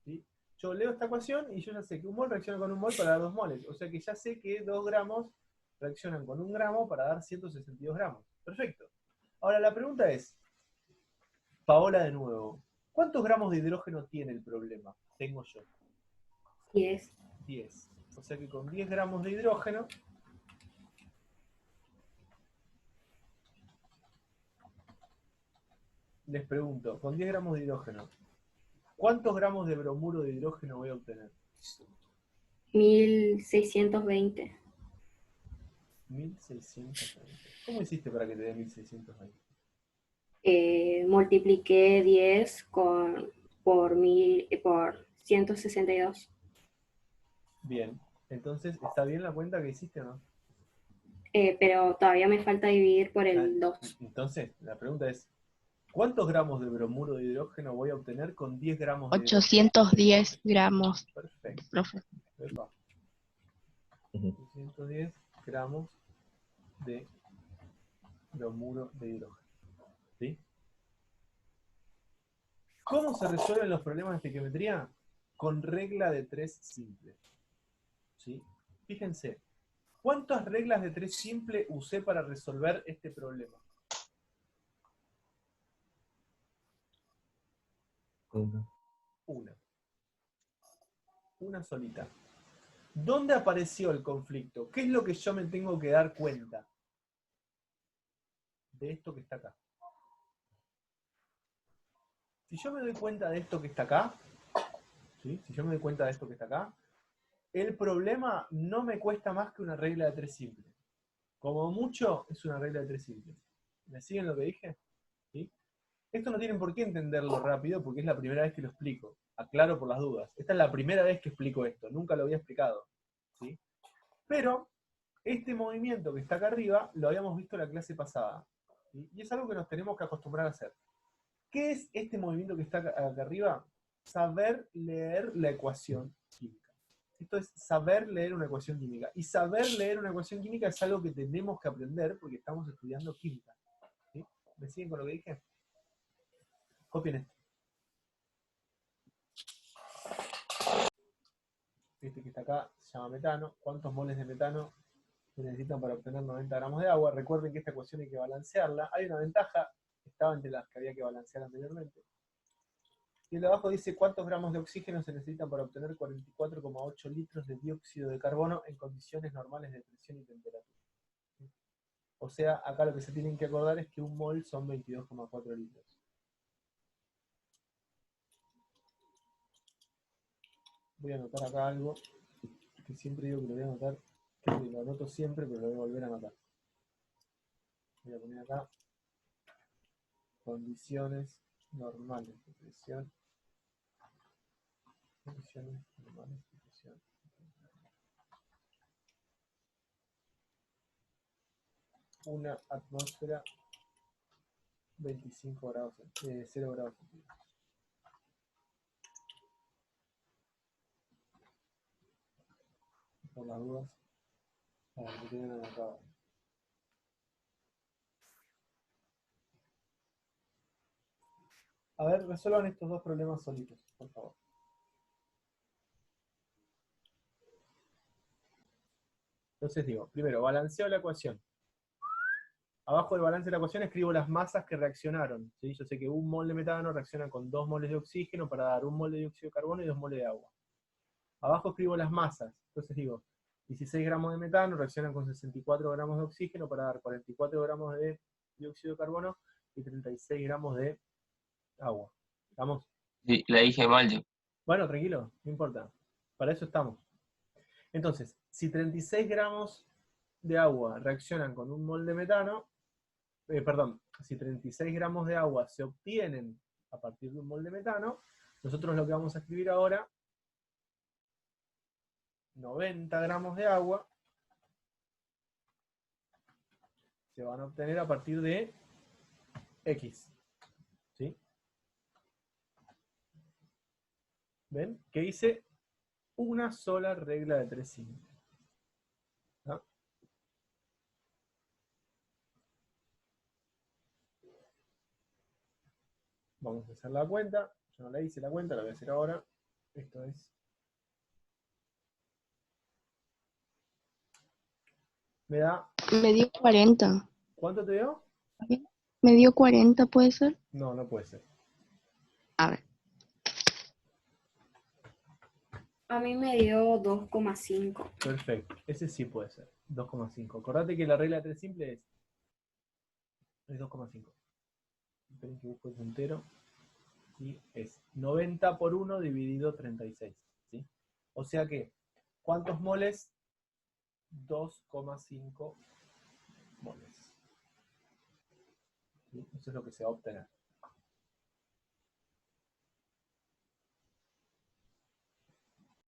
¿Sí? Yo leo esta ecuación y yo ya sé que un mol reacciona con un mol para dar 2 moles. O sea que ya sé que 2 gramos reaccionan con 1 gramo para dar 162 gramos. Perfecto. Ahora la pregunta es, Paola de nuevo, ¿cuántos gramos de hidrógeno tiene el problema? Tengo yo. 10. 10. O sea que con 10 gramos de hidrógeno, les pregunto, con 10 gramos de hidrógeno, ¿cuántos gramos de bromuro de hidrógeno voy a obtener? 1620. 1620. ¿Cómo hiciste para que te dé 1620? Multipliqué 10 por 162. Bien. Entonces, ¿está bien la cuenta que hiciste o no? Pero todavía me falta dividir por Ah, el 2. Entonces, la pregunta es, ¿cuántos gramos de bromuro de hidrógeno voy a obtener con 10 gramos de hidrógeno? 810 gramos, Perfecto. profe. Epa, Ujú. 210 gramos de bromuro de hidrógeno. ¿Sí? ¿Cómo se resuelven los problemas de estequiometría? Con regla de 3 simple. ¿Sí? Fíjense, ¿cuántas reglas de 3 simple usé para resolver este problema? Uno. Una solita. ¿Dónde apareció el conflicto? ¿Qué es lo que yo me tengo que dar cuenta de esto que está acá? Si yo me doy cuenta de esto que está acá, ¿sí? Si yo me doy cuenta de esto que está acá, el problema no me cuesta más que una regla de 3 simple. Como mucho, es una regla de 3 simple. ¿Me siguen lo que dije? ¿Sí? Esto no tienen por qué entenderlo rápido porque es la primera vez que lo explico. Aclaro por las dudas. Esta es la primera vez que explico esto. Nunca lo había explicado. ¿Sí? Pero este movimiento que está acá arriba lo habíamos visto en la clase pasada. ¿Sí? Y es algo que nos tenemos que acostumbrar a hacer. ¿Qué es este movimiento que está acá arriba? Saber leer la ecuación química. Esto es saber leer una ecuación química. Y saber leer una ecuación química es algo que tenemos que aprender porque estamos estudiando química. ¿Sí? ¿Me siguen con lo que dije? Copien esto. Este que está acá se llama metano. ¿Cuántos moles de metano se necesitan para obtener 90 gramos de agua? Recuerden que esta ecuación hay que balancearla. Hay una ventaja, estaba entre las que había que balancear anteriormente. Y el de abajo dice cuántos gramos de oxígeno se necesitan para obtener 44,8 litros de dióxido de carbono en condiciones normales de presión y temperatura. O sea, acá lo que se tienen que acordar es que un mol son 22,4 litros. Voy a anotar acá algo que siempre digo que lo voy a anotar, que lo anoto siempre, pero lo voy a volver a anotar. Voy a poner acá condiciones normales de presión. Condiciones normales de presión. Una atmósfera, 25 grados, 0 grados centígrados. Por las dudas, para que tengan anotado. A ver, resuelvan estos dos problemas solitos, por favor. Entonces digo, primero, balanceo la ecuación. Abajo del balance de la ecuación escribo las masas que reaccionaron. ¿Sí? Yo sé que un mol de metano reacciona con 2 moles de oxígeno para dar 1 mol de dióxido de carbono y 2 moles de agua. Abajo escribo las masas. Entonces digo, 16 gramos de metano reaccionan con 64 gramos de oxígeno para dar 44 gramos de dióxido de carbono y 36 gramos de agua. ¿Estamos? Sí, la dije mal yo. Bueno, tranquilo, no importa. Para eso estamos. Entonces, si 36 gramos de agua reaccionan con un mol de metano, si 36 gramos de agua se obtienen a partir de un mol de metano, nosotros lo que vamos a escribir ahora, 90 gramos de agua se van a obtener a partir de X. ¿Sí? ¿Ven? Que hice una sola regla de 3 simple. ¿No? Vamos a hacer la cuenta. Yo no la hice la cuenta, la voy a hacer ahora. Esto es. Me da. Me dio 40. ¿Cuánto te dio? Me dio 40, ¿puede ser? No, no puede ser. A ver. A mí me dio 2,5. Perfecto. Ese sí puede ser. 2,5. Acordate que la regla de 3 simple es 2,5. Esperen que busco el puntero. Y es 90 por 1 dividido 36. ¿Sí? O sea que, ¿cuántos moles? 2,5 moles. ¿sí? Eso es lo que se va a obtener.